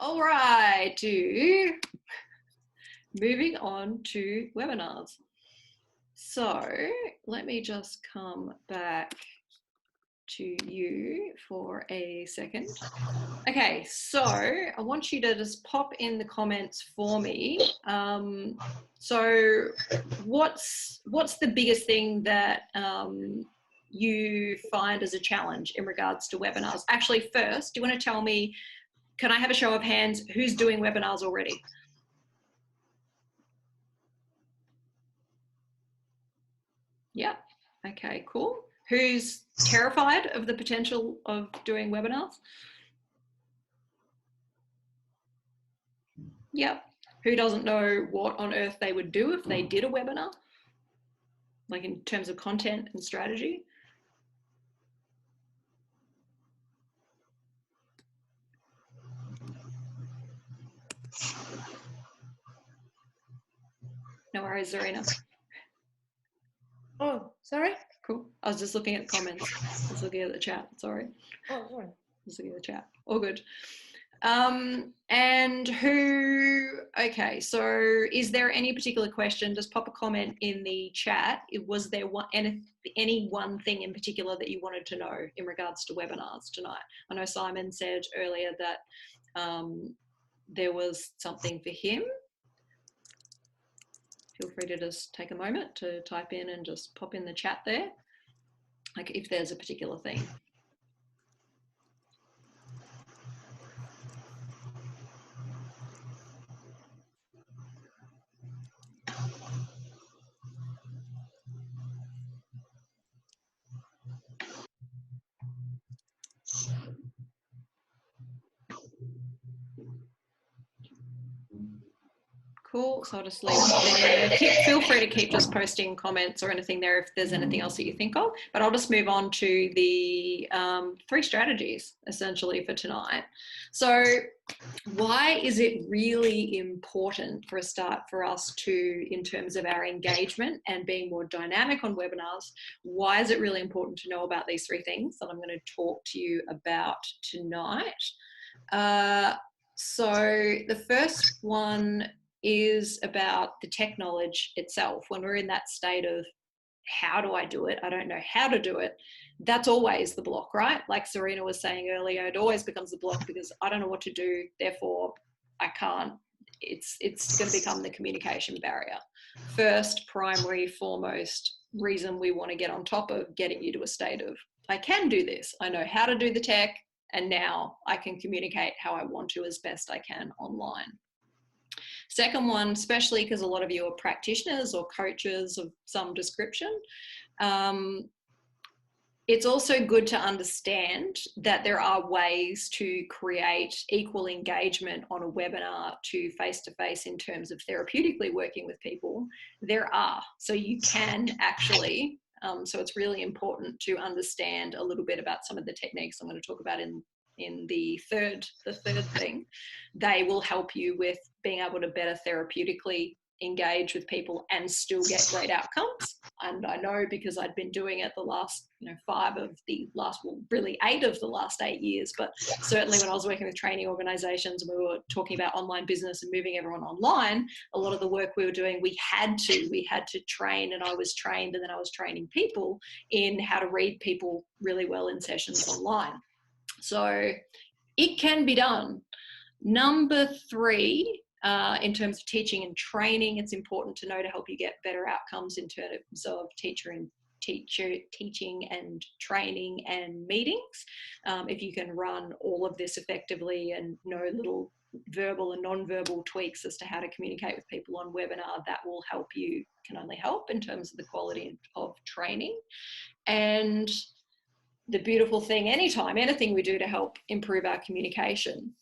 All right, moving on to webinars. So let me just come back to you for a second. Okay, so I want you to just pop in the comments for me. So what's the biggest thing that you find as a challenge in regards to webinars? Actually, first, do you want to tell me, can I have a show of hands, who's doing webinars already? Yeah, okay, cool. Who's terrified of the potential of doing webinars? Yep. Who doesn't know what on earth they would do if they did a webinar? Like in terms of content and strategy? No worries, Zarina. Oh, sorry? Cool. I was just looking at the comments. I was looking at the chat, sorry. Oh, sorry. I was looking at the chat. All good. And who, okay, so is there any particular question? Just pop a comment in the chat. Was there any one thing in particular that you wanted to know in regards to webinars tonight? I know Simon said earlier that there was something for him. Feel free to just take a moment to type in and just pop in the chat there, like if there's a particular thing. Cool, so I'll just leave it there. Feel free to keep just posting comments or anything there if there's anything else that you think of, but I'll just move on to the 3 strategies essentially for tonight. So why is it really important for a start for us to, in terms of our engagement and being more dynamic on webinars, why is it really important to know about these 3 things that I'm going to talk to you about tonight? So the first one is about the tech knowledge itself. When we're in that state of how do I do it? I don't know how to do it. That's always the block, right? Like Serena was saying earlier, it always becomes the block because I don't know what to do, therefore I can't. It's going to become the communication barrier. First, primary, foremost reason we want to get on top of getting you to a state of, I can do this. I know how to do the tech, and now I can communicate how I want to as best I can online. Second one, especially because a lot of you are practitioners or coaches of some description, it's also good to understand that there are ways to create equal engagement on a webinar to face-to-face in terms of therapeutically working with people. There are, so you can actually, so it's really important to understand a little bit about some of the techniques I'm going to talk about in the third thing. They will help you with being able to better therapeutically engage with people and still get great outcomes. And I know because I'd been doing it the last 5 of the last, well, really 8 of the last 8 years, but certainly when I was working with training organizations and we were talking about online business and moving everyone online, a lot of the work we were doing, we had to train, and I was trained, and then I was training people in how to read people really well in sessions online. So it can be done. Number 3, in terms of teaching and training, it's important to know to help you get better outcomes in terms of teaching and training and meetings. If you can run all of this effectively and know little verbal and non-verbal tweaks as to how to communicate with people on webinar, that will help you, can only help in terms of the quality of training. And the beautiful thing, anything we do to help improve our communication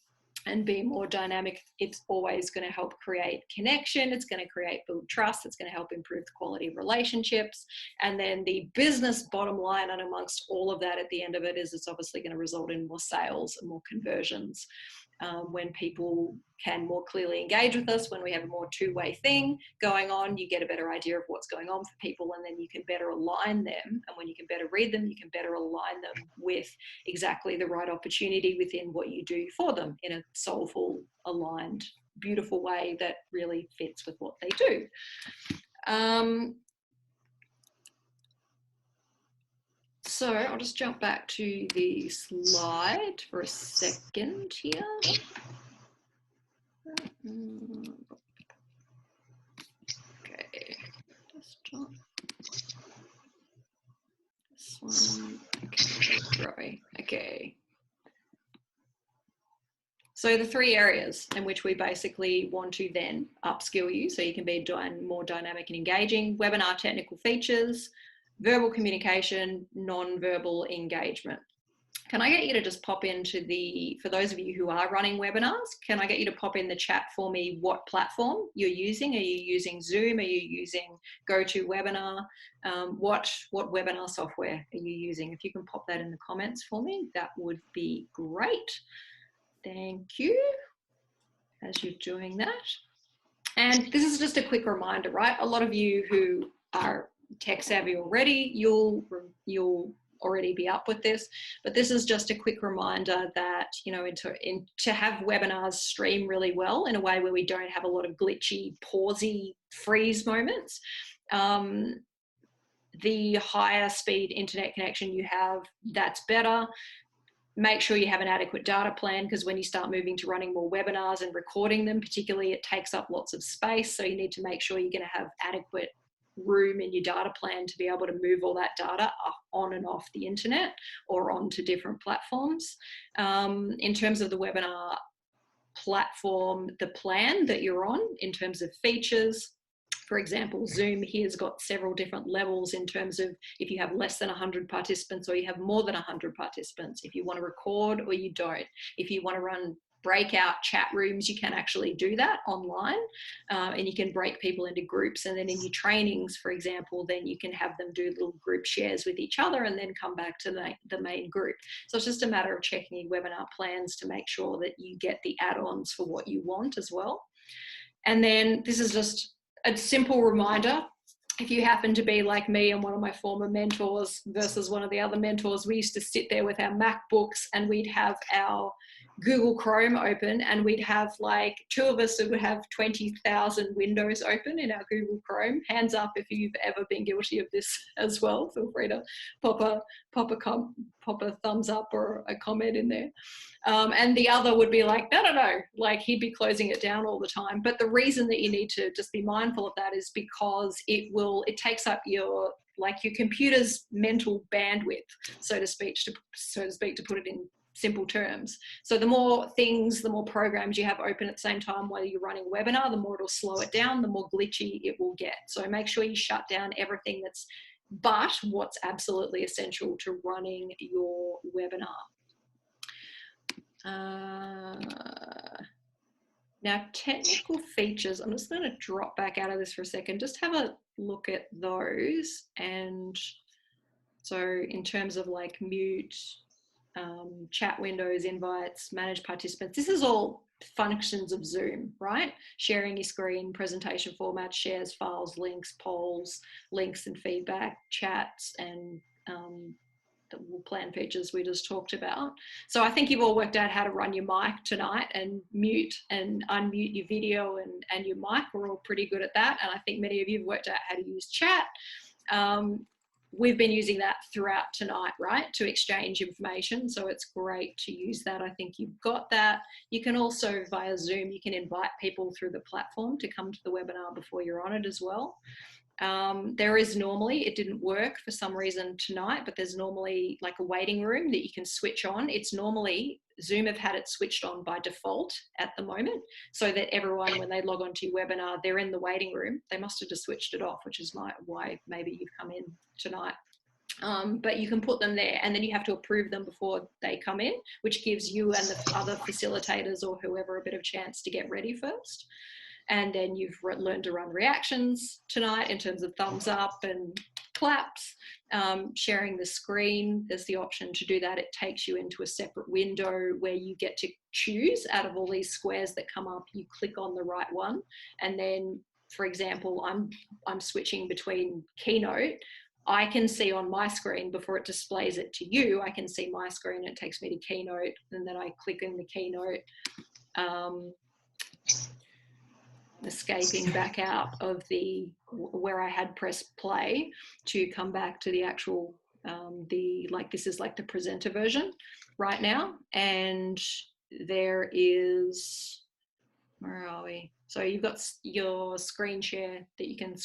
and be more dynamic, it's always going to help create connection. It's going to build trust. It's going to help improve the quality of relationships. And then the business bottom line and amongst all of that at the end of it is it's obviously going to result in more sales and more conversions. When people can more clearly engage with us, when we have a more two-way thing going on, you get a better idea of what's going on for people, and then you can better align them. And when you can better read them, you can better align them with exactly the right opportunity within what you do for them in a soulful, aligned, beautiful way that really fits with what they do. So I'll just jump back to the slide for a second here. Okay, desktop. This one, okay, growing, okay. So the 3 areas in which we basically want to then upskill you so you can be more dynamic and engaging: webinar technical features, verbal communication, non-verbal engagement. Can I get you to just pop into for those of you who are running webinars, can I get you to pop in the chat for me what platform you're using? Are you using Zoom? Are you using GoToWebinar? What webinar software are you using? If you can pop that in the comments for me, that would be great. Thank you, as you're doing that. And this is just a quick reminder, right? A lot of you who are tech savvy already, you'll already be up with this, but this is just a quick reminder that, you know, to have webinars stream really well in a way where we don't have a lot of glitchy, pausey, freeze moments. The higher speed internet connection you have, that's better. Make sure you have an adequate data plan, because when you start moving to running more webinars and recording them, particularly, it takes up lots of space. So you need to make sure you're going to have adequate room in your data plan to be able to move all that data on and off the internet or onto different platforms. In terms of the webinar platform, the plan that you're on in terms of features, for example, Zoom here's got several different levels in terms of if you have less than 100 participants or you have more than 100 participants, if you want to record or you don't. If you want to run breakout chat rooms, you can actually do that online, and you can break people into groups, and then in your trainings, for example, then you can have them do little group shares with each other and then come back to the main group. So it's just a matter of checking your webinar plans to make sure that you get the add-ons for what you want as well. And then this is just a simple reminder. If you happen to be like me and one of my former mentors versus one of the other mentors, we used to sit there with our MacBooks and we'd have our Google Chrome open, and we'd have like 2 of us who would have 20,000 windows open in our Google Chrome. Hands up if you've ever been guilty of this as well. Feel free to pop a thumbs up or a comment in there. And the other would be like, no, like he'd be closing it down all the time. But the reason that you need to just be mindful of that is because it takes up your computer's mental bandwidth, so to speak, to put it in simple terms. So the more programs you have open at the same time while you're running a webinar, the more it'll slow it down, the more glitchy it will get. So make sure you shut down everything but what's absolutely essential to running your webinar. Now, technical features, I'm just going to drop back out of this for a second, just have a look at those. And so in terms of like mute, chat windows, invites, manage participants, this is all functions of Zoom, right? Sharing your screen, presentation format, shares, files, links, polls, links and feedback, chats, and the plan features we just talked about. So I think you've all worked out how to run your mic tonight and mute and unmute your video and your mic. We're all pretty good at that. And I think many of you have worked out how to use chat. We've been using that throughout tonight, right, to exchange information. So it's great to use that. I think you've got that. You can also, via Zoom, you can invite people through the platform to come to the webinar before you're on it as well. There is normally, it didn't work for some reason tonight, but there's normally like a waiting room that you can switch on. It's normally, Zoom have had it switched on by default at the moment, so that everyone, when they log onto your webinar, they're in the waiting room. They must have just switched it off, which is why maybe you've come in tonight. But you can put them there, and then you have to approve them before they come in, which gives you and the other facilitators or whoever a bit of chance to get ready first. And then you've learned to run reactions tonight in terms of thumbs up and claps. Sharing the screen, there's the option to do that. It takes you into a separate window where you get to choose out of all these squares that come up. You click on the right one, and then, for example, I'm switching between Keynote. I can see on my screen before it displays it to you. I can see my screen. It takes me to Keynote, and then I click in the Keynote escaping back out of the where I had pressed play to come back to the actual this is like the presenter version right now, and there is, where are we? So you've got your screen share that you can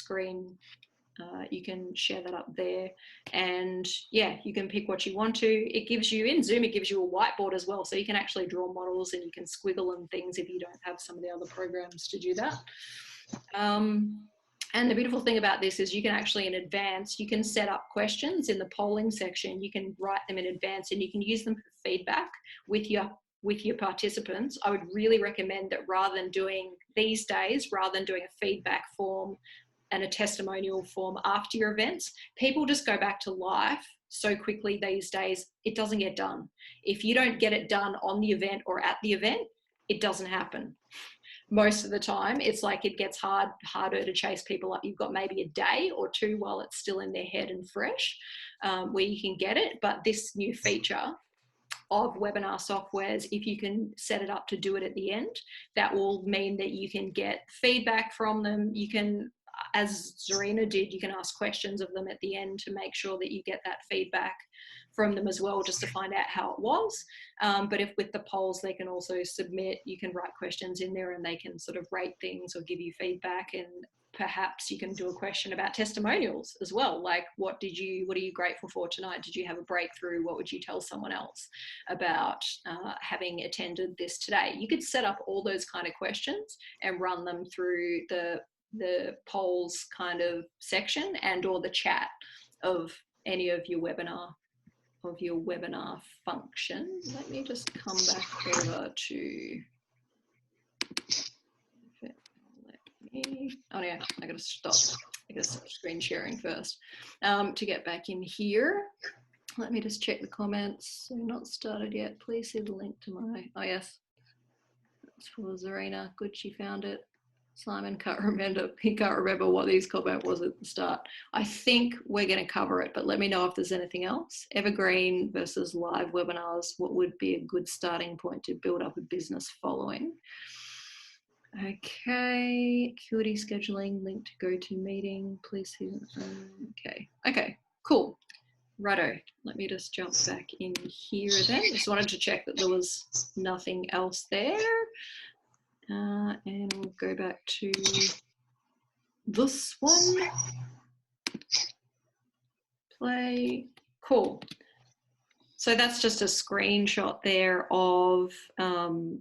you can share that up there, and yeah, you can pick what you want to. It gives you, in Zoom, it gives you a whiteboard as well, so you can actually draw models and you can squiggle and things if you don't have some of the other programs to do that. And the beautiful thing about this is you can actually, in advance, you can set up questions in the polling section. You can write them in advance and you can use them for feedback with your participants. I would really recommend that rather than doing these days, rather than doing a feedback form and a testimonial form after your events, people just go back to life so quickly these days, it doesn't get done. If you don't get it done on the event or at the event, it doesn't happen. Most of the time, it's like it gets harder to chase people up. You've got maybe a day or two while it's still in their head and fresh, where you can get it. But this new feature of webinar softwares, if you can set it up to do it at the end, that will mean that you can get feedback from them. You can, as Zarina did, you can ask questions of them at the end to make sure that you get that feedback from them as well, just to find out how it was. But if with the polls, they can also submit, you can write questions in there and they can sort of rate things or give you feedback. And perhaps you can do a question about testimonials as well. Like, what are you grateful for tonight? Did you have a breakthrough? What would you tell someone else about having attended this today? You could set up all those kind of questions and run them through the polls kind of section and or the chat of any of your webinar function. Let me just come back over to, oh yeah, I gotta stop screen sharing first to get back in here. Let me just check the comments. So not started yet. Please see the link to my, oh yes, that's for Zarina. Good, she found it. Simon can't remember, he can't remember what his comment was at the start. I think we're going to cover it, but let me know if there's anything else. Evergreen versus live webinars, what would be a good starting point to build up a business following? Okay, acuity scheduling, link to GoToMeeting, please see. Okay, cool. Righto, let me just jump back in here then. Just wanted to check that there was nothing else there. And we'll go back to this one. Play. Cool. So that's just a screenshot there of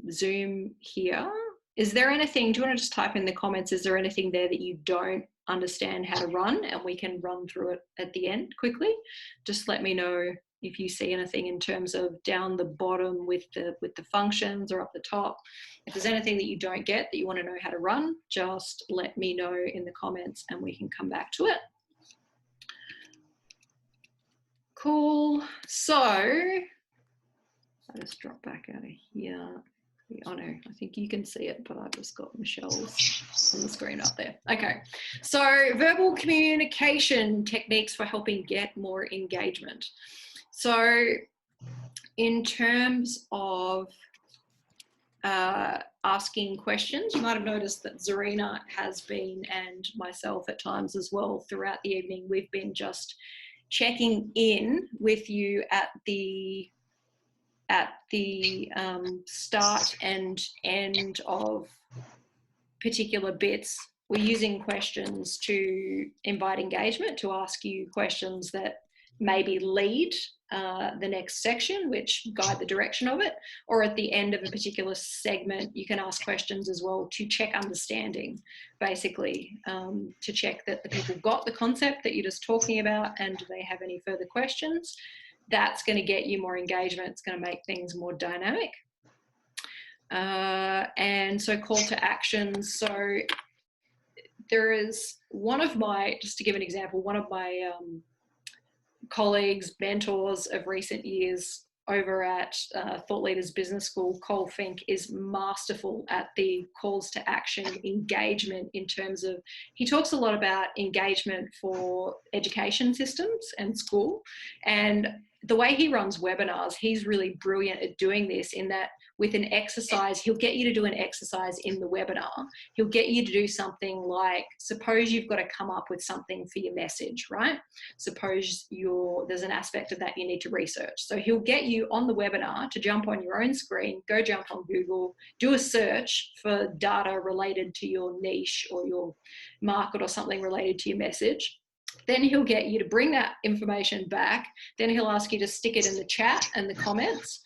Zoom here. Is there anything, do you want to just type in the comments, is there anything there that you don't understand how to run, and we can run through it at the end quickly? Just let me know if you see anything in terms of down the bottom with the functions, or up the top. If there's anything that you don't get that you want to know how to run, just let me know in the comments and we can come back to it. Cool. So I'll just drop back out of here. Oh no, I think you can see it, but I've just got Michelle's on the screen up there. Okay, so verbal communication techniques for helping get more engagement. So in terms of asking questions, you might have noticed that Zarina has been, and myself at times as well, throughout the evening, we've been just checking in with you at the start and end of particular bits. We're using questions to invite engagement, to ask you questions that maybe lead the next section, which guide the direction of it, or at the end of a particular segment, you can ask questions as well to check understanding, basically, to check that the people got the concept that you're just talking about, and do they have any further questions. That's going to get you more engagement. It's going to make things more dynamic. And so call to actions. So there is one of my, just to give an example, one of my colleagues, mentors of recent years over at Thought Leaders Business School, Cole Fink, is masterful at the calls to action engagement, in terms of, he talks a lot about engagement for education systems and school. And the way he runs webinars, he's really brilliant at doing this, in that with an exercise, he'll get you to do an exercise in the webinar. He'll get you to do something like, suppose you've got to come up with something for your message, right? Suppose there's an aspect of that you need to research. So he'll get you on the webinar to jump on your own screen, go jump on Google, do a search for data related to your niche or your market or something related to your message. Then he'll get you to bring that information back. Then he'll ask you to stick it in the chat and the comments,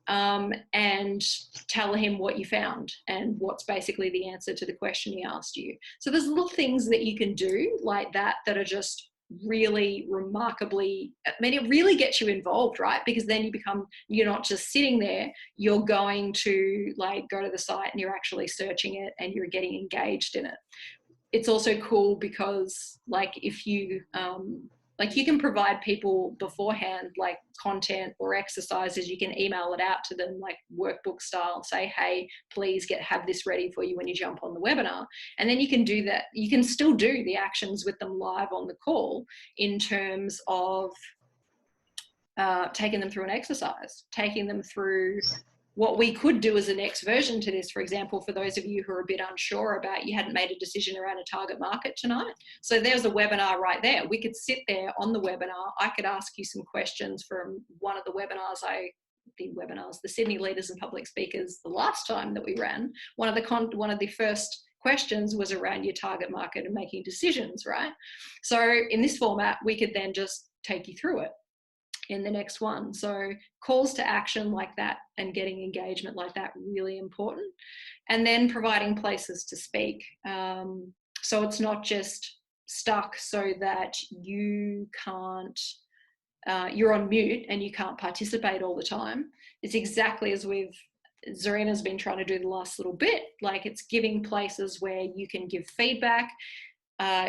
and tell him what you found and what's basically the answer to the question he asked you. So there's little things that you can do like that that are just really remarkably, I mean, it really gets you involved, right? Because then you're not just sitting there, you're going to like go to the site and you're actually searching it and you're getting engaged in it. It's also cool because like if you you can provide people beforehand like content or exercises, you can email it out to them like workbook style, say, hey, please have this ready for you when you jump on the webinar. And then you can do that. You can still do the actions with them live on the call in terms of taking them through an exercise, taking them through what we could do as a next version to this. For example, for those of you who are a bit unsure about, you hadn't made a decision around a target market tonight. So there's a webinar right there. We could sit there on the webinar. I could ask you some questions from one of the webinars the Sydney Leaders and Public Speakers, the last time that we ran. One of the first questions was around your target market and making decisions, right? So in this format, we could then just take you through it in the next one. So calls to action like that and getting engagement like that, really important. And then providing places to speak. So it's not just stuck so that you can't, you're on mute and you can't participate all the time. It's exactly as Zarina's been trying to do the last little bit, like it's giving places where you can give feedback,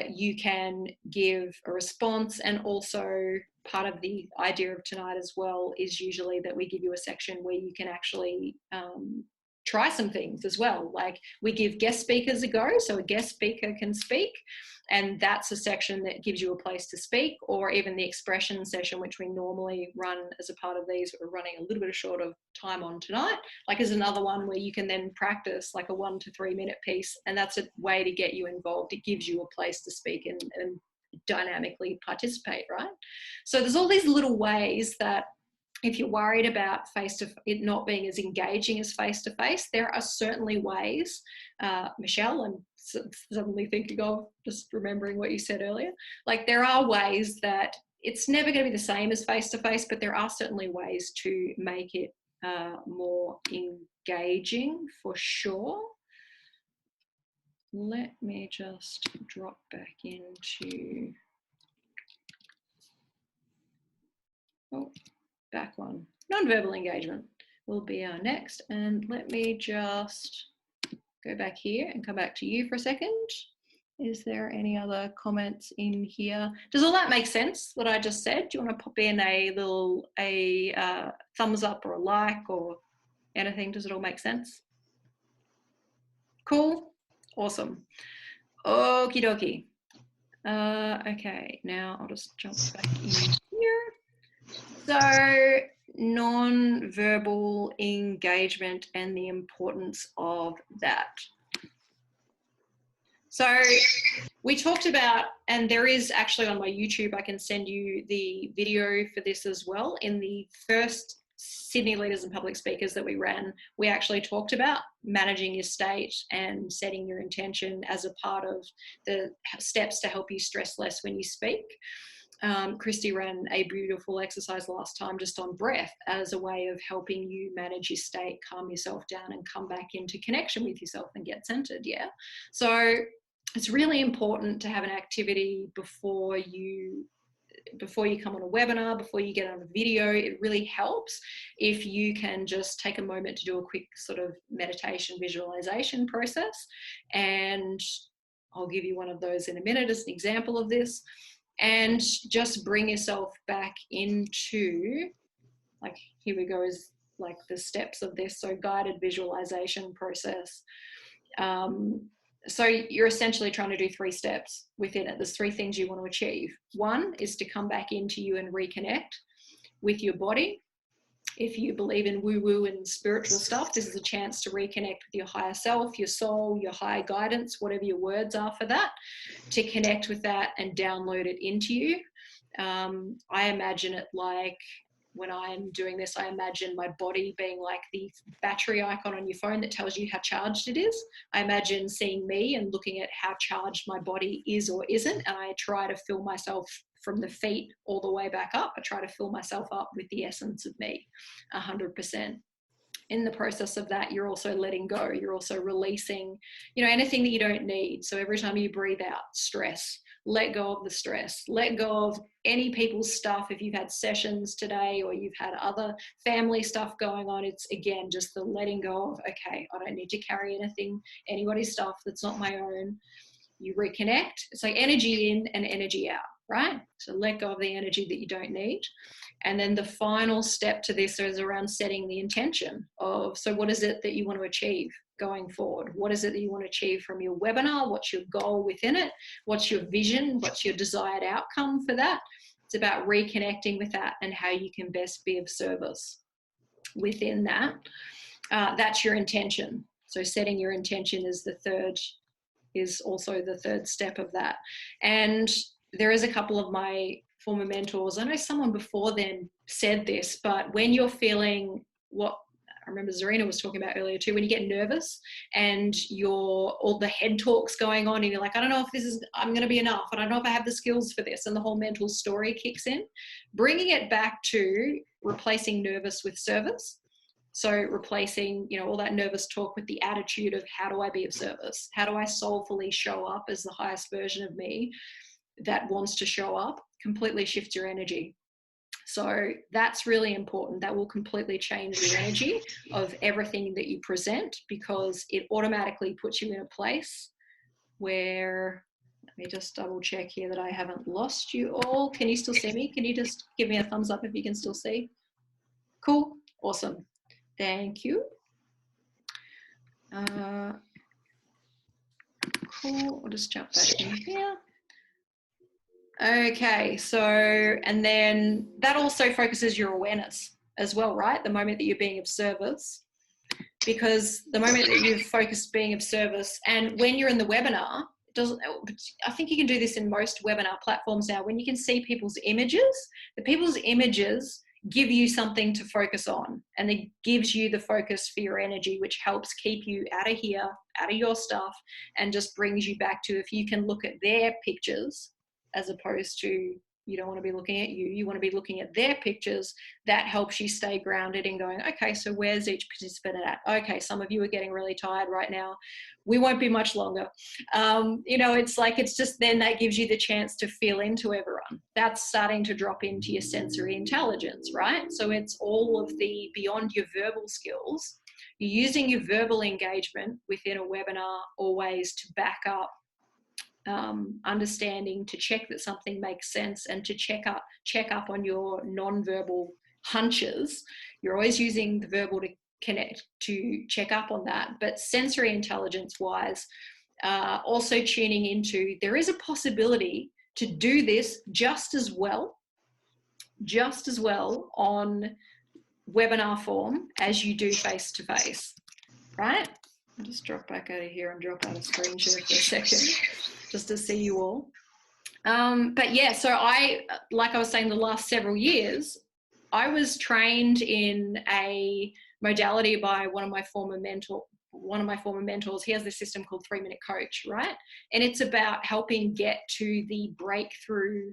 you can give a response, and also part of the idea of tonight as well is usually that we give you a section where you can actually try some things as well. Like we give guest speakers a go, so a guest speaker can speak, and that's a section that gives you a place to speak, or even the expression session, which we normally run as a part of these. We're running a little bit short of time on tonight, like is another one where you can then practice like a 1 to 3 minute piece, and that's a way to get you involved. It gives you a place to speak and dynamically participate, right? So there's all these little ways that if you're worried about it not being as engaging as face-to-face, there are certainly ways. Michelle, I'm suddenly thinking of just remembering what you said earlier. Like there are ways that it's never going to be the same as face-to-face, but there are certainly ways to make it more engaging for sure. Let me just drop back into, back one. Nonverbal engagement will be our next. And let me just go back here and come back to you for a second. Is there any other comments in here? Does all that make sense, what I just said? Do you want to pop in a thumbs up or a like or anything? Does it all make sense? Cool. Awesome. Okie dokie. Okay, now I'll just jump back in here. So, non-verbal engagement and the importance of that. So we talked about, and there is actually on my YouTube, I can send you the video for this as well. In the first Sydney Leaders and Public Speakers that we ran, we actually talked about managing your state and setting your intention as a part of the steps to help you stress less when you speak. Christy ran a beautiful exercise last time just on breath as a way of helping you manage your state, calm yourself down and come back into connection with yourself and get centered, yeah? So it's really important to have an activity before you come on a webinar, before you get on a video. It really helps if you can just take a moment to do a quick sort of meditation visualization process. And I'll give you one of those in a minute as an example of this. And just bring yourself back into, like, here we go, is like the steps of this. So guided visualization process. So you're essentially trying to do 3 steps within it. There's 3 things you want to achieve. One is to come back into you and reconnect. with your body. If you believe in woo-woo and spiritual stuff, this is a chance to reconnect with your higher self, your soul, your higher guidance, whatever your words are for that, to connect with that and download it into you. I imagine it like, when I'm doing this, I imagine my body being like the battery icon on your phone that tells you how charged it is. I imagine seeing me and looking at how charged my body is or isn't, and I try to fill myself from the feet all the way back up. I try to fill myself up with the essence of me, 100%. In the process of that, you're also letting go. You're also releasing, anything that you don't need. So every time you breathe out stress, let go of the stress, let go of any people's stuff. If you've had sessions today or you've had other family stuff going on, it's again, just the letting go of, okay, I don't need to carry anybody's stuff that's not my own. You reconnect. It's like energy in and energy out, right? So let go of the energy that you don't need. And then the final step to this is around setting the intention of, so what is it that you want to achieve going forward? What is it that you want to achieve from your webinar? What's your goal within it? What's your vision? What's your desired outcome for that? It's about reconnecting with that and how you can best be of service within that. That's your intention. So setting your intention is also the third step of that. And there is a couple of my former mentors, I know someone before then said this, but when you're feeling what I remember Zarina was talking about earlier too, when you get nervous and all the head talk's going on and you're like, I don't know if I'm going to be enough. I don't know if I have the skills for this. And the whole mental story kicks in, bringing it back to replacing nervous with service. So replacing, all that nervous talk with the attitude of, how do I be of service? How do I soulfully show up as the highest version of me that wants to show up? Completely shifts your energy. So that's really important. That will completely change the energy of everything that you present, because it automatically puts you in a place where, let me just double check here that I haven't lost you all. Can you still see me? Can you just give me a thumbs up if you can still see? Cool. Awesome. Thank you. Cool. I'll just jump back in here. Okay, so, and then that also focuses your awareness as well, right? The moment that you're being of service, because the moment that you've focused being of service, and when you're in the webinar, I think you can do this in most webinar platforms now, when you can see people's images, the people's images give you something to focus on, and it gives you the focus for your energy, which helps keep you out of here, out of your stuff, and just brings you back to, if you can look at their pictures, as opposed to, you don't want to be looking at you want to be looking at their pictures. That helps you stay grounded and going, okay, so where's each participant at? Okay, some of you are getting really tired right now. We won't be much longer. It's just then that gives you the chance to feel into everyone. That's starting to drop into your sensory intelligence, right? So it's all of the beyond your verbal skills. You're using your verbal engagement within a webinar always to back up understanding, to check that something makes sense, and to check up on your non-verbal hunches. You're always using the verbal to connect, to check up on that. But sensory intelligence wise, also tuning into, there is a possibility to do this just as well on webinar form as you do face-to-face, right? I'll just drop back out of here and drop out a screen share for a second, just to see you all. But yeah, so like I was saying, the last several years, I was trained in a modality by one of my former mentors. He has this system called 3-Minute Coach, right? And it's about helping get to the breakthrough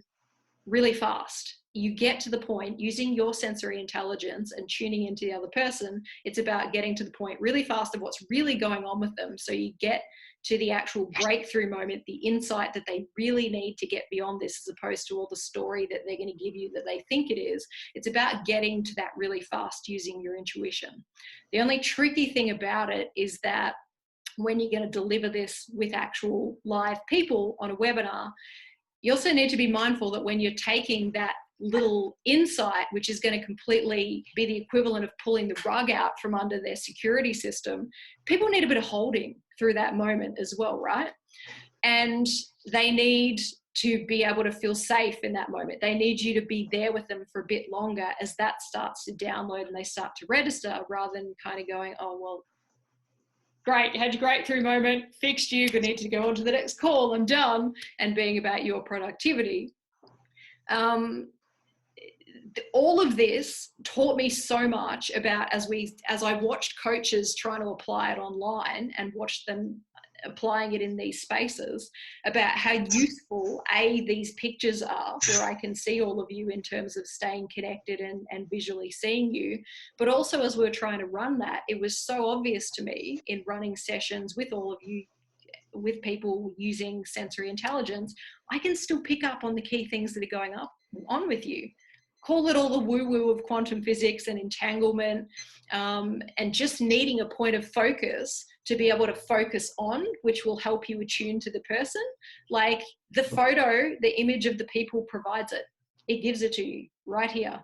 really fast. You get to the point using your sensory intelligence and tuning into the other person. It's about getting to the point really fast of what's really going on with them. So you get to the actual breakthrough moment, the insight that they really need to get beyond this, as opposed to all the story that they're going to give you that they think it is. It's about getting to that really fast using your intuition. The only tricky thing about it is that when you're going to deliver this with actual live people on a webinar, you also need to be mindful that when you're taking that little insight, which is going to completely be the equivalent of pulling the rug out from under their security system, people need a bit of holding through that moment as well, right? And they need to be able to feel safe in that moment. They need you to be there with them for a bit longer as that starts to download and they start to register, rather than kind of going, oh, well, great, you had your breakthrough moment, fixed you, but need to go on to the next call, I'm done, and being about your productivity. All of this taught me so much about, as I watched coaches trying to apply it online and watched them applying it in these spaces, about how useful these pictures are, where I can see all of you in terms of staying connected and visually seeing you. But also, as we're trying to run that, it was so obvious to me in running sessions with all of you, with people using sensory intelligence, I can still pick up on the key things that are going on with you. Call it all the woo-woo of quantum physics and entanglement, and just needing a point of focus to be able to focus on, which will help you attune to the person. Like the photo, the image of the people provides it. It gives it to you right here.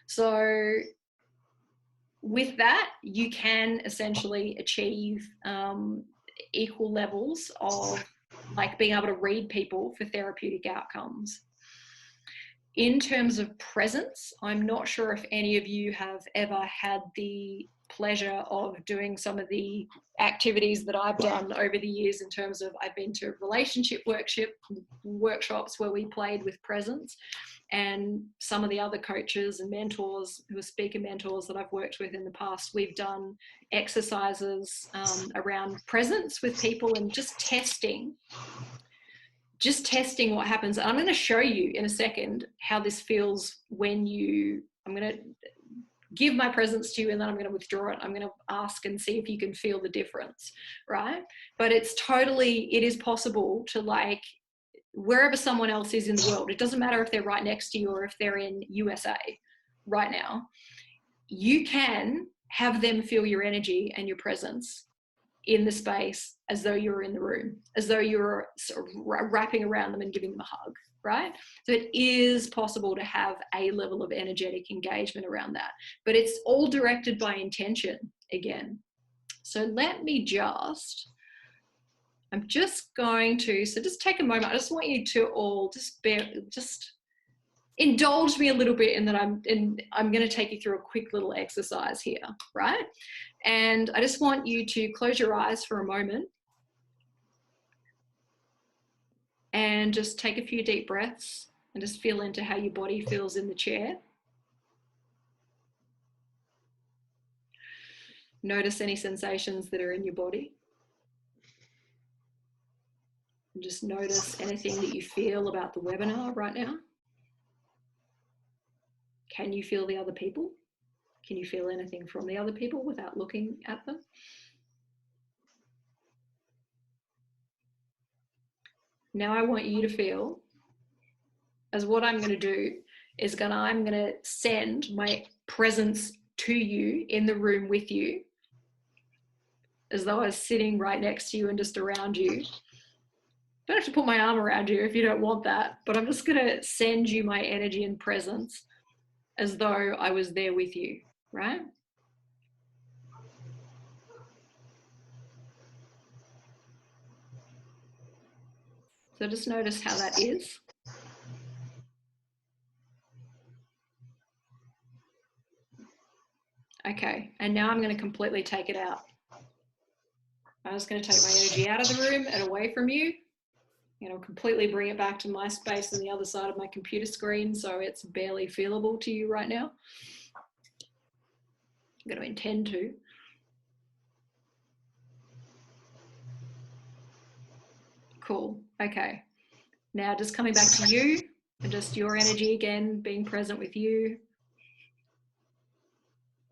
So with that, you can essentially achieve equal levels of like being able to read people for therapeutic outcomes. In terms of presence, I'm not sure if any of you have ever had the pleasure of doing some of the activities that I've done over the years, in terms of I've been to relationship workshops where we played with presence, and some of the other coaches and mentors who are speaker mentors that I've worked with in the past, we've done exercises around presence with people and just testing what happens. I'm going to show you in a second how this feels when I'm going to give my presence to you, and then I'm going to withdraw it. I'm going to ask and see if you can feel the difference, right? But it is possible to, like, wherever someone else is in the world, it doesn't matter if they're right next to you or if they're in USA right now, you can have them feel your energy and your presence in the space as though you're in the room, as though you're sort of wrapping around them and giving them a hug, right? So it is possible to have a level of energetic engagement around that, but it's all directed by intention again. So let me I'm just going to, so just take a moment. I just want you to all just indulge me a little bit in that I'm going to take you through a quick little exercise here, right? And I just want you to close your eyes for a moment and just take a few deep breaths and just feel into how your body feels in the chair. Notice any sensations that are in your body. And just notice anything that you feel about the webinar right now. Can you feel the other people? Can you feel anything from the other people without looking at them? Now I want you to feel, as what I'm going to do is I'm going to send my presence to you in the room with you, as though I was sitting right next to you and just around you. Don't have to put my arm around you if you don't want that, but I'm just going to send you my energy and presence as though I was there with you, right? So just notice how that is. Okay, and now I'm going to completely take it out. I'm just going to take my energy out of the room and away from you. And I'll completely bring it back to my space on the other side of my computer screen, so it's barely feelable to you right now. I'm going to intend to. Cool. Okay. Now just coming back to you and just your energy again, being present with you.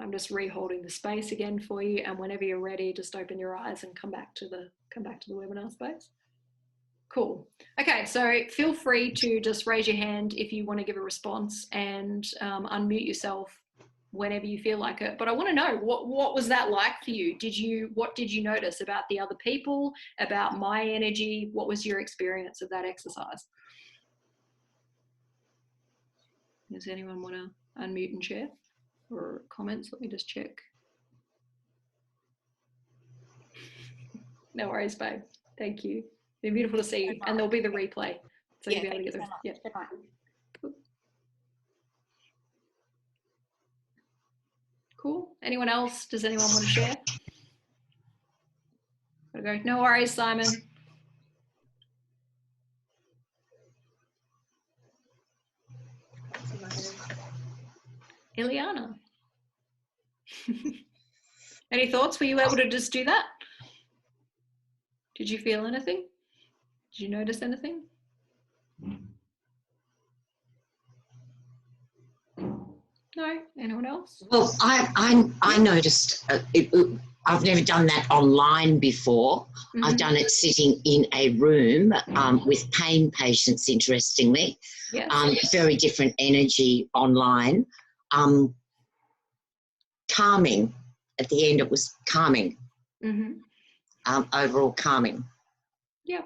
I'm just re-holding the space again for you, and whenever you're ready, just open your eyes and come back to the webinar space. Cool. Okay, so feel free to just raise your hand if you want to give a response, and unmute yourself whenever you feel like it. But I want to know, what was that like for you? What did you notice about the other people, about my energy? What was your experience of that exercise? Does anyone want to unmute and share, or comments? Let me just check. No worries, babe. Thank you. They're beautiful to see, and there'll be the replay. So you'll be able to get those. Yeah. Good night. Cool. Anyone else? Does anyone want to share? Gotta go. No worries, Simon. Ileana. Any thoughts? Were you able to just do that? Did you feel anything? Did you notice anything? No? Anyone else? Well, I noticed I've never done that online before. Mm-hmm. I've done it sitting in a room with pain patients, interestingly. Yes. Very different energy online. Calming. At the end, it was calming. Mm-hmm. Overall calming. Yeah.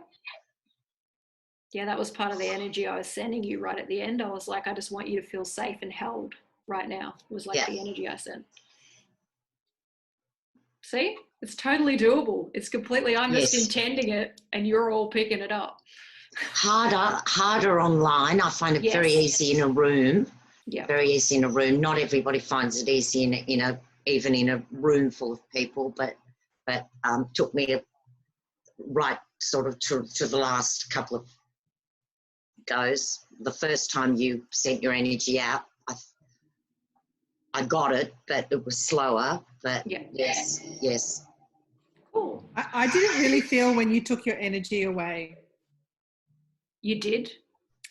Yeah, that was part of the energy I was sending you right at the end. I was like, I just want you to feel safe and held right now. It was like the energy I sent. See? It's totally doable. It's completely, I'm just intending it and you're all picking it up. Harder online. I find it very easy in a room. Yeah. Very easy in a room. Not everybody finds it easy even in a room full of people, but took me right sort of to the last couple of goes. The first time you sent your energy out, I got it, but it was slower. But yes. Cool. I didn't really feel when you took your energy away. You did?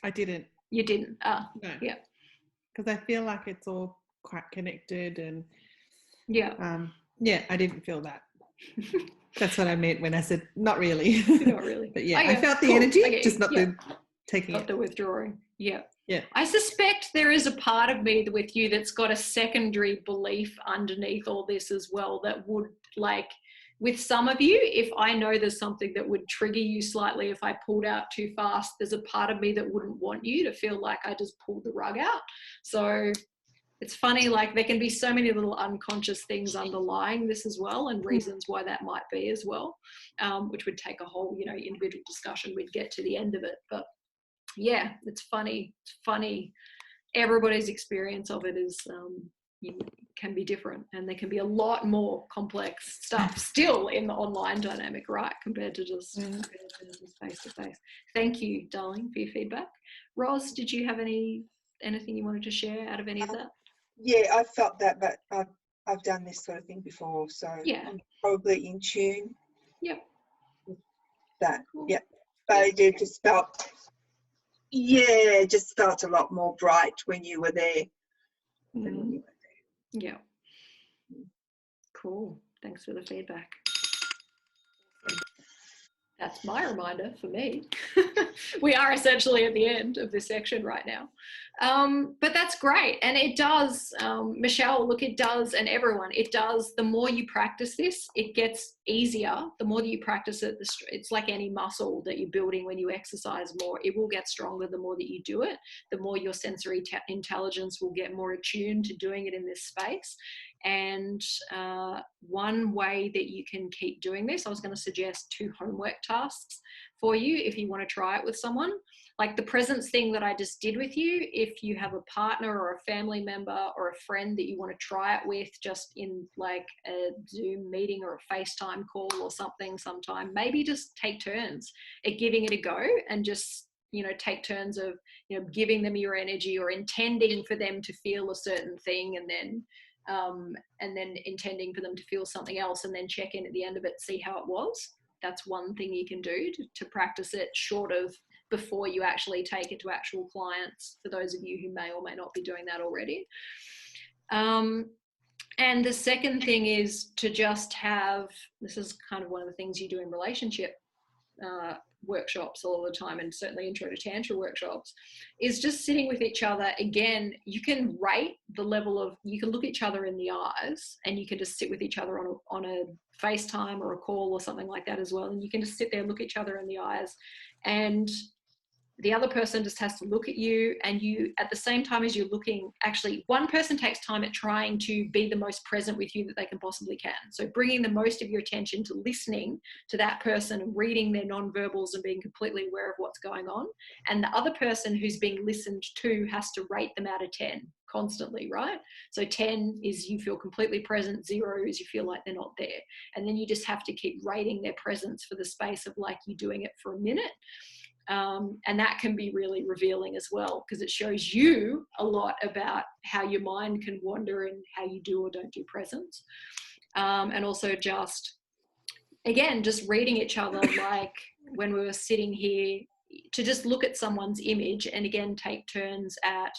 I didn't. You didn't? No. Yeah. Because I feel like it's all quite connected and I didn't feel that. That's what I meant when I said not really. Not really. But I felt the energy, just not the taking not the withdrawing. Yeah. Yeah. I suspect there is a part of me with you that's got a secondary belief underneath all this as well that would, like, with some of you, if I know there's something that would trigger you slightly if I pulled out too fast, there's a part of me that wouldn't want you to feel like I just pulled the rug out. So it's funny, like there can be so many little unconscious things underlying this as well, and reasons why that might be as well, which would take a whole, individual discussion. We'd get to the end of it. But yeah, it's funny. It's funny. Everybody's experience of it is can be different, and there can be a lot more complex stuff still in the online dynamic, right, compared to just face to face. Thank you, darling, for your feedback. Roz, did you have anything you wanted to share out of any of that? Yeah, I felt that, but I've done this sort of thing before, so I'm probably in tune. Yep. With that. Cool. Yep. But it just felt, just felt a lot more bright when you were there. Than when you were there. Yeah. Cool. Thanks for the feedback. That's my reminder for me. We are essentially at the end of this section right now. But that's great. And it does, Michelle, look, it does, and everyone, it does. The more you practice this, it gets easier. The more that you practice it, it's like any muscle that you're building when you exercise more. It will get stronger the more that you do it. The more your sensory intelligence will get more attuned to doing it in this space. And one way that you can keep doing this, I was going to suggest 2 homework tasks for you if you want to try it with someone. Like the presence thing that I just did with you, if you have a partner or a family member or a friend that you want to try it with, just in like a Zoom meeting or a FaceTime call or something sometime, maybe just take turns at giving it a go, and just take turns of giving them your energy or intending for them to feel a certain thing, and then intending for them to feel something else, and then check in at the end of it, see how it was. That's one thing you can do to practice it, short of before you actually take it to actual clients, for those of you who may or may not be doing that already. And the second thing is to just have, this is kind of one of the things you do in relationship workshops all the time, and certainly intro to tantra workshops, is just sitting with each other. Again, you can rate the level of, you can look each other in the eyes, and you can just sit with each other on a FaceTime or a call or something like that as well, and you can just sit there and look each other in the eyes and the other person just has to look at you, and you, at the same time as you're looking, actually one person takes time at trying to be the most present with you that they can possibly can. So bringing the most of your attention to listening to that person and reading their nonverbals and being completely aware of what's going on. And the other person who's being listened to has to rate them out of 10 constantly, right? So 10 is you feel completely present, 0 is you feel like they're not there. And then you just have to keep rating their presence for the space of like you doing it for a minute. And that can be really revealing as well, because it shows you a lot about how your mind can wander and how you do or don't do presence. And also just, again, just reading each other, like when we were sitting here, to just look at someone's image and again, take turns at,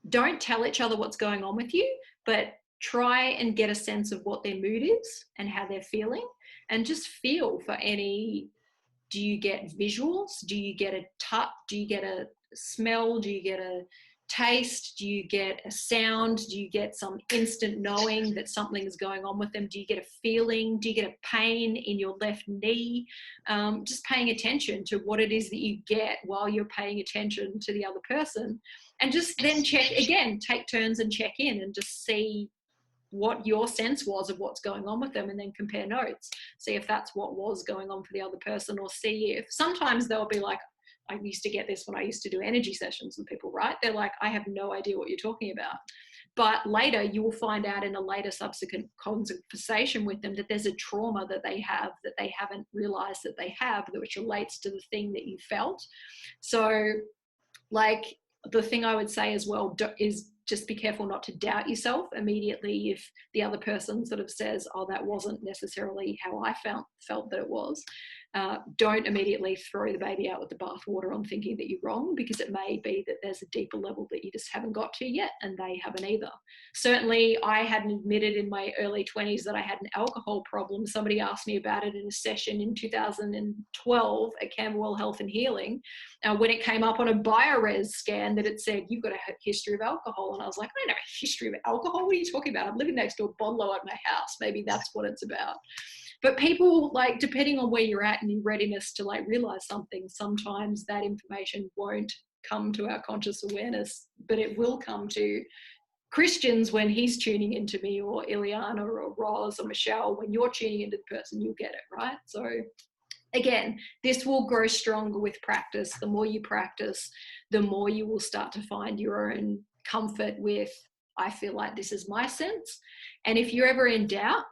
don't tell each other what's going on with you, but try and get a sense of what their mood is and how they're feeling, and just feel for any. Do you get visuals? Do you get a touch? Do you get a smell? Do you get a taste? Do you get a sound? Do you get some instant knowing that something is going on with them? Do you get a feeling? Do you get a pain in your left knee? Just paying attention to what it is that you get while you're paying attention to the other person, and just then check again, take turns and check in and just see what your sense was of what's going on with them, and then compare notes, see if that's what was going on for the other person, or see if sometimes they'll be like, I used to get this when I used to do energy sessions with people, right? They're like, I have no idea what you're talking about. But later you will find out in a later subsequent conversation with them that there's a trauma that they have that they haven't realized that they have, which relates to the thing that you felt. So like the thing I would say as well is just be careful not to doubt yourself immediately if the other person sort of says, oh, that wasn't necessarily how I felt that it was. Don't immediately throw the baby out with the bathwater on thinking that you're wrong, because it may be that there's a deeper level that you just haven't got to yet, and they haven't either. Certainly, I hadn't admitted in my early 20s that I had an alcohol problem. Somebody asked me about it in a session in 2012 at Camberwell Health and Healing, when it came up on a BioRes scan that it said, you've got a history of alcohol. And I was like, I don't know a history of alcohol. What are you talking about? I'm living next to a bottle at my house. Maybe that's what it's about. But people, like, depending on where you're at and your readiness to like realize something, sometimes that information won't come to our conscious awareness, but it will come to Christian's when he's tuning into me, or Ileana or Roz or Michelle. When you're tuning into the person, you'll get it, right? So again, this will grow stronger with practice. The more you practice, the more you will start to find your own comfort with, I feel like this is my sense. And if you're ever in doubt,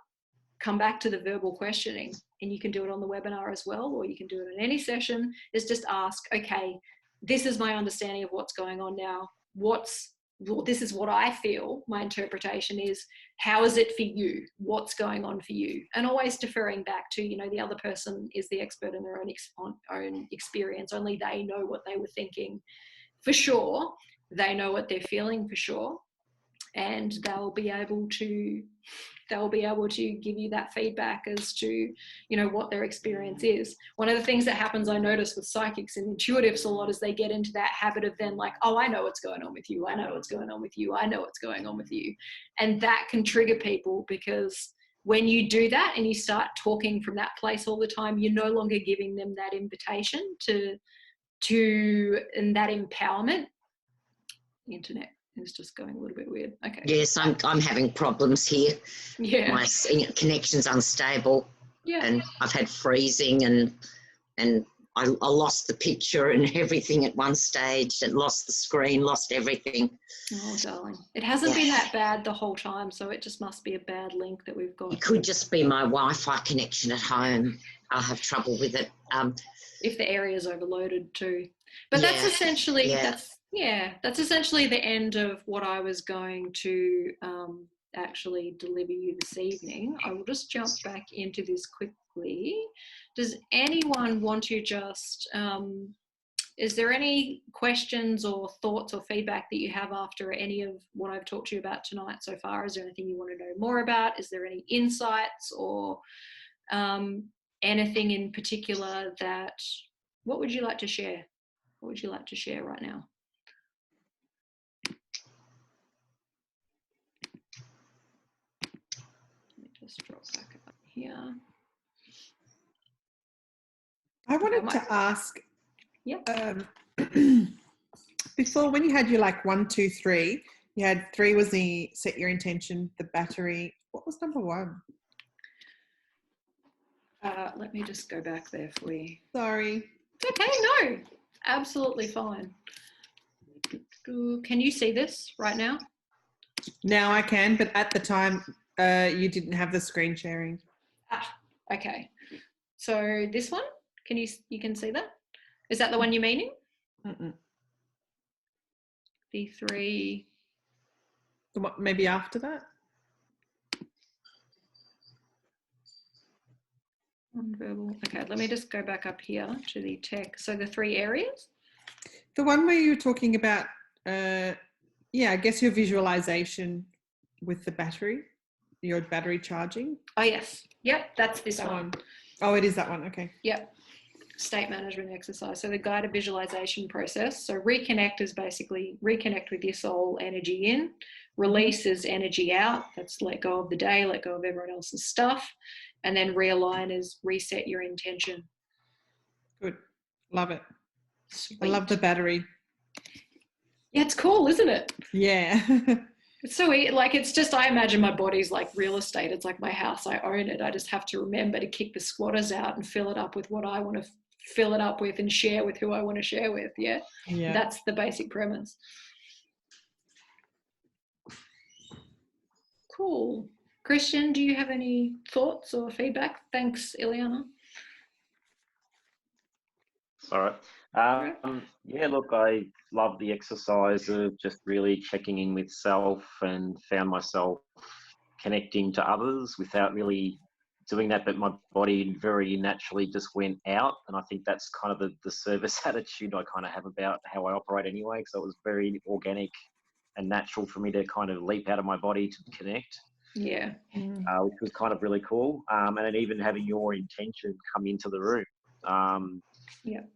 come back to the verbal questioning, and you can do it on the webinar as well, or you can do it in any session, is just ask, okay, this is my understanding of what's going on now. This is what I feel. My interpretation is, how is it for you? What's going on for you? And always deferring back to, the other person is the expert in their own experience. Only they know what they were thinking for sure. They know what they're feeling for sure. And they'll be able to give you that feedback as to, what their experience is. One of the things that happens, I notice with psychics and intuitives a lot, is they get into that habit of then like, oh, I know what's going on with you. I know what's going on with you. I know what's going on with you. And that can trigger people, because when you do that and you start talking from that place all the time, you're no longer giving them that invitation and that empowerment. The internet is just going a little bit weird. Okay. Yes, I'm having problems here. Yeah. My connection's unstable. Yeah. And I've had freezing, and I lost the picture and everything at one stage, and lost the screen, lost everything. Oh, darling. It hasn't been that bad the whole time, so it just must be a bad link that we've got. It could just be my Wi-Fi connection at home. I'll have trouble with it. If the area's overloaded too. But that's essentially that's essentially the end of what I was going to actually deliver you this evening. I will just jump back into this quickly. Does anyone want to just, is there any questions or thoughts or feedback that you have after any of what I've talked to you about tonight so far? Is there anything you want to know more about? Is there any insights or anything in particular what would you like to share? What would you like to share right now? Let me just drop back up here. I wanted to ask, before, when you had your like 1, 2, 3, you had 3 was the set your intention, the battery. What was number 1? Let me just go back there for you. Sorry. Okay, no, absolutely fine. Can you see this right now? Now I can, but at the time you didn't have the screen sharing. Okay. So this one, you can see that? Is that the one you're meaning? Mm-mm. The 3. Maybe after that? Nonverbal. Okay, let me just go back up here to the tech. So the 3 areas? The one where you were talking about, I guess your visualization with the battery, your battery charging. Oh, yes. Yep, that's this one. Oh, it is that one. Okay. Yep. State management exercise. So the guided visualization process. So reconnect is basically reconnect with your soul energy in. Release is energy out. That's let go of the day, let go of everyone else's stuff. And then realign is reset your intention. Good. Love it. Sweet. I love the battery. Yeah, it's cool, isn't it? Yeah. It's so like, it's just, I imagine my body's like real estate. It's like my house. I own it. I just have to remember to kick the squatters out and fill it up with what I want to fill it up with and share with who I want to share with. Yeah. That's the basic premise. Cool. Christian, do you have any thoughts or feedback? Thanks, Ileana. All right. Yeah, look, I love the exercise of just really checking in with self, and found myself connecting to others without really doing that, but my body very naturally just went out. And I think that's kind of the service attitude I kind of have about how I operate anyway. So it was very organic and natural for me to kind of leap out of my body to connect. Yeah. Which was kind of really cool. And then even having your intention come into the room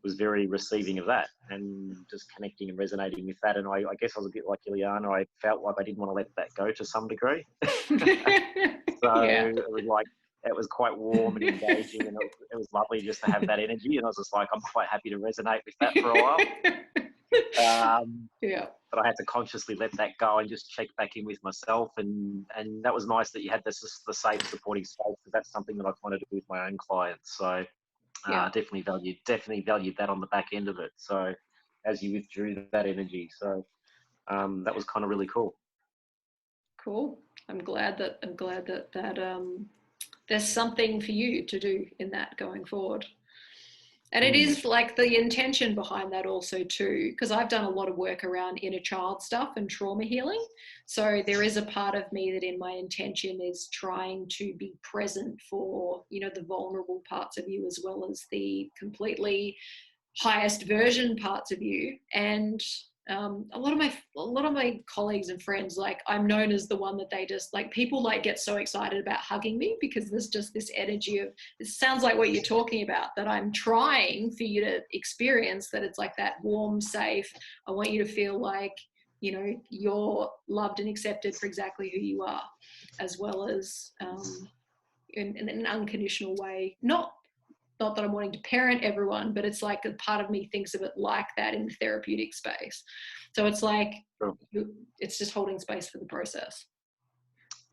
was very receiving of that, and just connecting and resonating with that. And I guess I was a bit like Ileana. I felt like I didn't want to let that go to some degree. It was like, it was quite warm and engaging, and it was lovely just to have that energy. And I was just like, I'm quite happy to resonate with that for a while. But I had to consciously let that go and just check back in with myself, and that was nice that you had the safe supporting space, because that's something that I want to do with my own clients. So definitely valued that on the back end of it. So as you withdrew that energy, so that was kind of really cool. Cool. I'm glad that there's something for you to do in that going forward. And it is like the intention behind that also too, because I've done a lot of work around inner child stuff and trauma healing. So there is a part of me that in my intention is trying to be present for, the vulnerable parts of you as well as the completely highest version parts of you. And a lot of my colleagues and friends, like, I'm known as the one that they just like, people like get so excited about hugging me, because there's just this energy of, it sounds like what you're talking about, that I'm trying for you to experience, that it's like that warm, safe, I want you to feel like, you're loved and accepted for exactly who you are, as well as in an unconditional way. Not that I'm wanting to parent everyone, but it's like a part of me thinks of it like that in the therapeutic space. So it's like, it's just holding space for the process.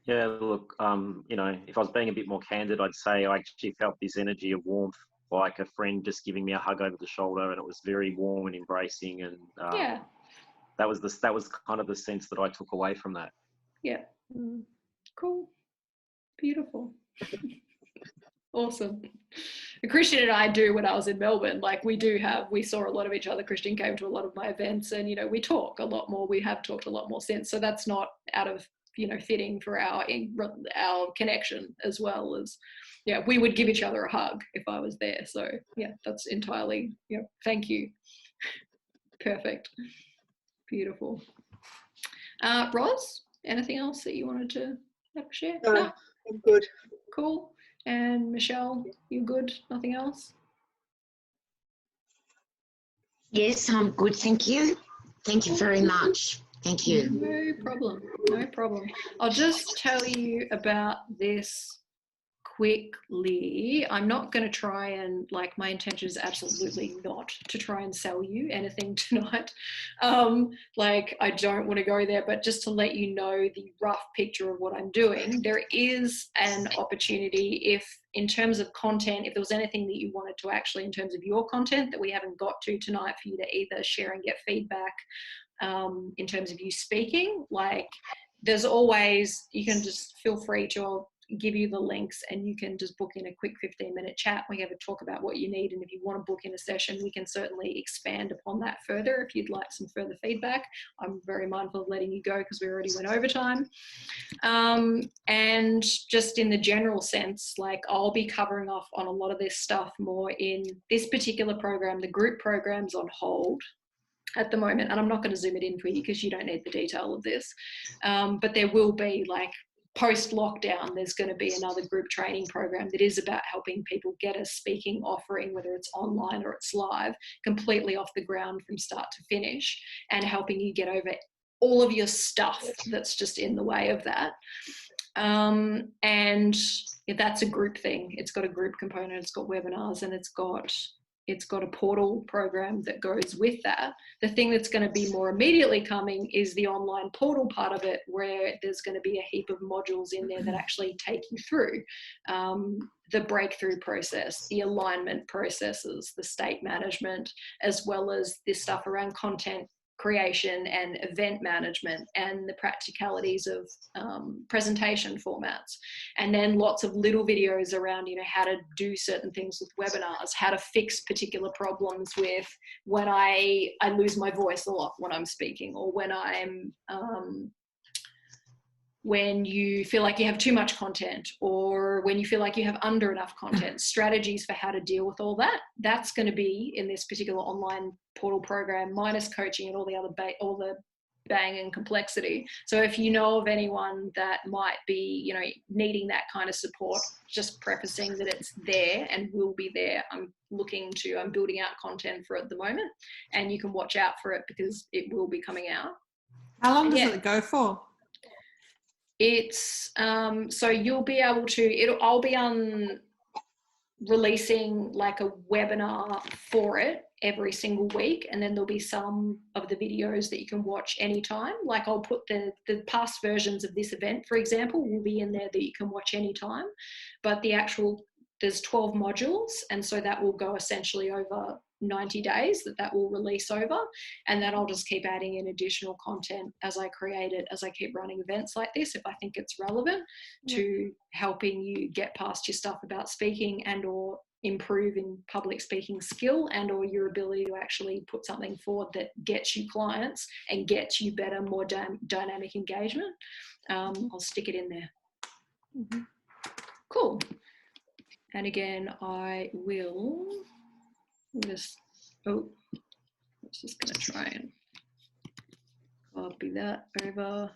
Yeah, look, if I was being a bit more candid, I'd say I actually felt this energy of warmth, like a friend just giving me a hug over the shoulder, and it was very warm and embracing. And that was kind of the sense that I took away from that. Yeah. Cool. Beautiful. Awesome. Christian and I do, when I was in Melbourne, like we saw a lot of each other. Christian came to a lot of my events, and, we talk a lot more. We have talked a lot more since. So that's not out of, fitting for our connection, as well as, we would give each other a hug if I was there. So that's entirely, thank you. Perfect. Beautiful. Roz, anything else that you wanted to share? No, I'm good. Cool. And Michelle, you good? Nothing else? Yes, I'm good. Thank you. Thank you very much. Thank you. No problem. No problem. I'll just tell you about this quickly. I'm not going to try and, like, my intention is absolutely not to try and sell you anything tonight. Like, I don't want to go there, but just to let you know the rough picture of what I'm doing, there is an opportunity if, in terms of content, if there was anything that you wanted to actually, in terms of your content that we haven't got to tonight, for you to either share and get feedback in terms of you speaking, like, there's always, you can just feel free to, I'll give you the links and you can just book in a quick 15-minute chat. We have a talk about what you need, and if you want to book in a session, we can certainly expand upon that further if you'd like some further feedback. I'm very mindful of letting you go because we already went over time. And just in the general sense, like, I'll be covering off on a lot of this stuff more in this particular program. The group program's on hold at the moment, and I'm not going to zoom it in for you because you don't need the detail of this, but there will be, like, post-lockdown, there's going to be another group training program that is about helping people get a speaking offering, whether it's online or it's live, completely off the ground from start to finish, and helping you get over all of your stuff that's just in the way of that. And that's a group thing. It's got a group component, it's got webinars, and it's got a portal program that goes with that. The thing that's going to be more immediately coming is the online portal part of it, where there's going to be a heap of modules in there that actually take you through the breakthrough process, the alignment processes, the state management, as well as this stuff around content creation and event management and the practicalities of presentation formats, and then lots of little videos around, you know, how to do certain things with webinars, how to fix particular problems with when I lose my voice a lot when I'm speaking, or when I'm when you feel like you have too much content, or when you feel like you have under enough content, strategies for how to deal with all that. That's going to be in this particular online portal program, minus coaching and all the other all the bang and complexity. So if you know of anyone that might be, you know, needing that kind of support, just prefacing that it's there and will be there. I'm building out content for it at the moment, and you can watch out for it because it will be coming out. How long does it go for? It's so you'll be able to, I'll be releasing like a webinar for it every single week, and then there'll be some of the videos that you can watch anytime. Like, I'll put the past versions of this event, for example, will be in there that you can watch anytime, but there's 12 modules, and so that will go essentially over 90 days that will release over, and then I'll just keep adding in additional content as I create it, as I keep running events like this, if I think it's relevant to helping you get past your stuff about speaking and or improve in public speaking skill, and or your ability to actually put something forward that gets you clients and gets you better, more dynamic engagement. I'll stick it in there. Mm-hmm. Cool. And again, I will just, I was just going to try and copy that over,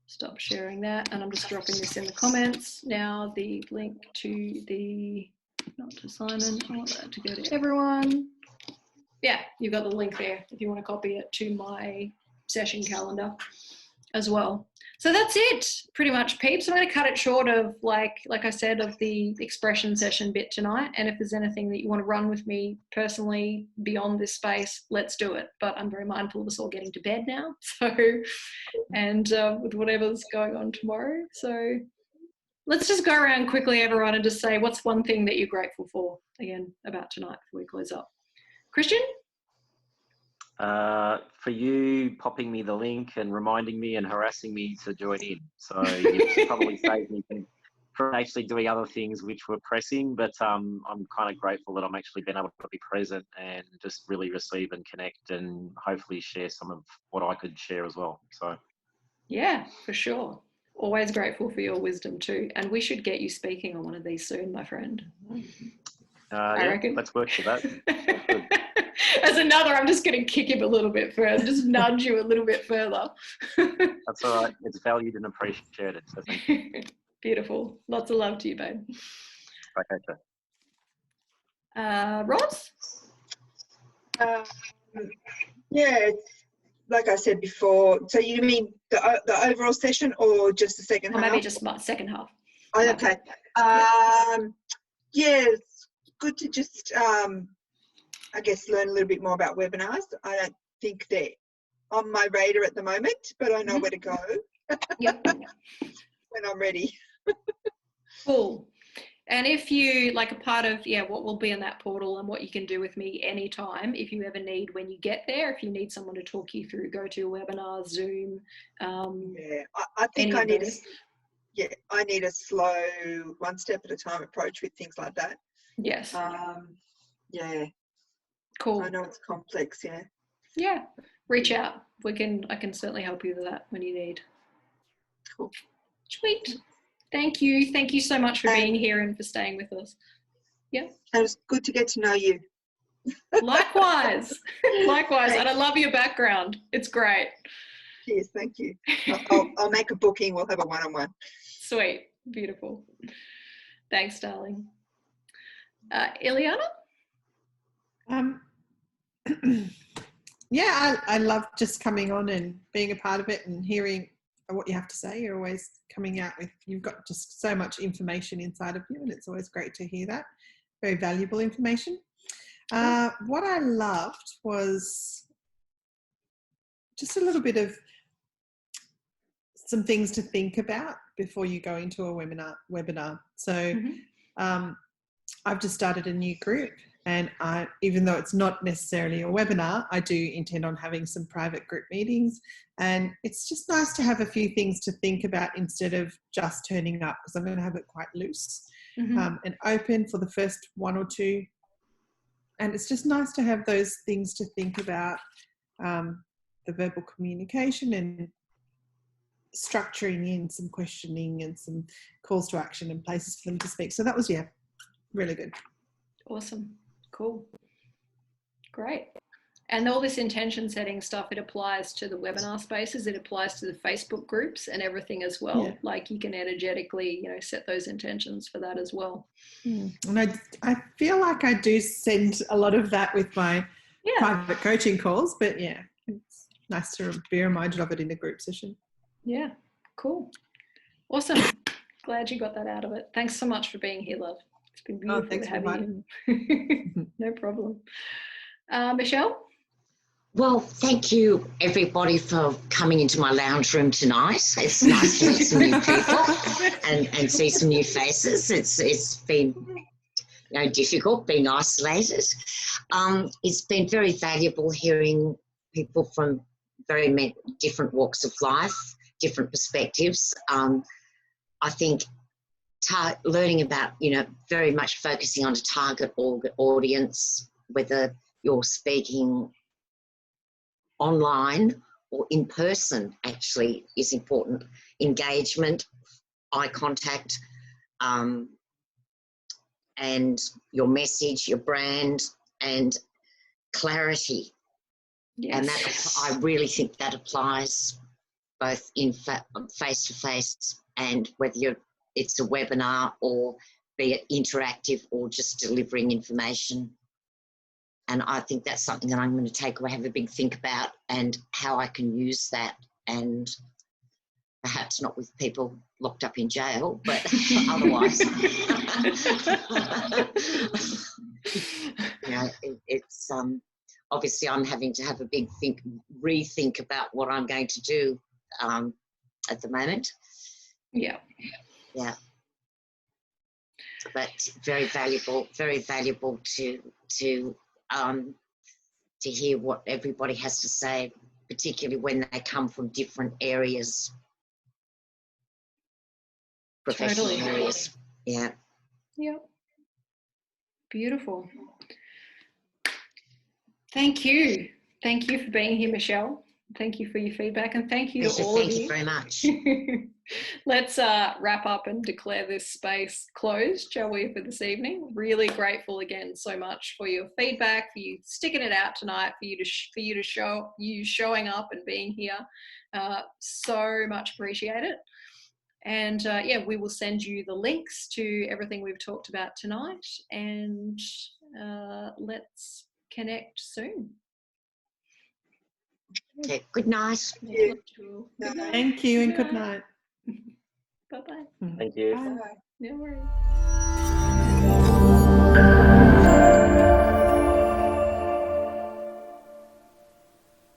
stop sharing that, and I'm just dropping this in the comments now, the link to the, not to Simon, I want that to go to everyone. Yeah, you've got the link there if you want to copy it to my session calendar as well. So that's it, pretty much, peeps. I'm going to cut it short of, like I said, of the expression session bit tonight. And if there's anything that you want to run with me personally beyond this space, let's do it. But I'm very mindful of us all getting to bed now. So, and with whatever's going on tomorrow. So let's just go around quickly, everyone, and just say, what's one thing that you're grateful for, again, about tonight before we close up? Christian? For you popping me the link and reminding me and harassing me to join in. So you probably saved me from actually doing other things which were pressing, but I'm kind of grateful that I'm actually been able to be present and just really receive and connect and hopefully share some of what I could share as well. So yeah, for sure. Always grateful for your wisdom too. And we should get you speaking on one of these soon, my friend. I reckon. Let's work for that. As another, I'm just going to kick him a little bit further, just nudge you a little bit further. That's all right. It's valued and appreciated. So thank you. Beautiful. Lots of love to you, babe. Okay, sir. Ross? Yeah, like I said before, so you mean the overall session or just the second half? Maybe just second half. Okay. Yeah, it's good to just, I guess, learn a little bit more about webinars. I don't think they're on my radar at the moment, but I know where to go. Yep. When I'm ready. Cool. And if you, like, a part of, what will be in that portal and what you can do with me anytime, if you ever need, when you get there, if you need someone to talk you through, go to a webinar, Zoom. Yeah, I think I need a slow, one step at a time approach with things like that. Yes. Yeah. Cool. I know it's complex, yeah. Yeah. Reach out. I can certainly help you with that when you need. Cool. Sweet. Thank you. Thank you so much for being here and for staying with us. Yeah. And it's good to get to know you. Likewise. Likewise. And I love your background. It's great. Cheers. Thank you. I'll make a booking. We'll have a one-on-one. Sweet. Beautiful. Thanks, darling. Ileana? Yeah, I love just coming on and being a part of it and hearing what you have to say. You're always coming out with, you've got just so much information inside of you, and it's always great to hear that. Very valuable information. What I loved was just a little bit of some things to think about before you go into a webinar. So I've just started a new group, and even though it's not necessarily a webinar, I do intend on having some private group meetings, and it's just nice to have a few things to think about instead of just turning up, because I'm going to have it quite loose and open for the first one or two. And it's just nice to have those things to think about, the verbal communication and structuring in some questioning and some calls to action and places for them to speak. So that was, really good. Awesome. Cool. Great. And all this intention setting stuff, it applies to the webinar spaces, it applies to the Facebook groups and everything as well. Yeah. Like you can energetically, set those intentions for that as well. And I feel like I do send a lot of that with my private coaching calls, but it's nice to be reminded of it in a group session. Yeah, cool. Awesome. Glad you got that out of it. Thanks so much for being here, love. It's been beautiful to have you. No problem. Michelle? Well, thank you, everybody, for coming into my lounge room tonight. It's nice to meet some new people and see some new faces. It's been difficult being isolated. It's been very valuable hearing people from very different walks of life, different perspectives. I think learning about, very much focusing on a target audience, whether you're speaking online or in person, actually is important. Engagement, eye contact, and your message, your brand, and clarity. Yes. And that, I really think that applies both in face-to-face and whether it's a webinar or be it interactive or just delivering information. And I think that's something that I'm going to take away, have a big think about, and how I can use that, and perhaps not with people locked up in jail, but otherwise. It's obviously I'm having to have a big rethink about what I'm going to do at the moment. Yeah. But very valuable to hear what everybody has to say, particularly when they come from different areas, professional areas. Yeah. Beautiful. Thank you for being here, Michelle. Thank you for your feedback, and thank you to all of you. Thank you very much. Let's wrap up and declare this space closed, shall we, for this evening? Really grateful again so much for your feedback, for you sticking it out tonight, for you showing up and being here. So much appreciate it. And we will send you the links to everything we've talked about tonight, and let's connect soon. Okay, good night. Thank you and good night. Bye-bye. Thank you. Bye. No worries.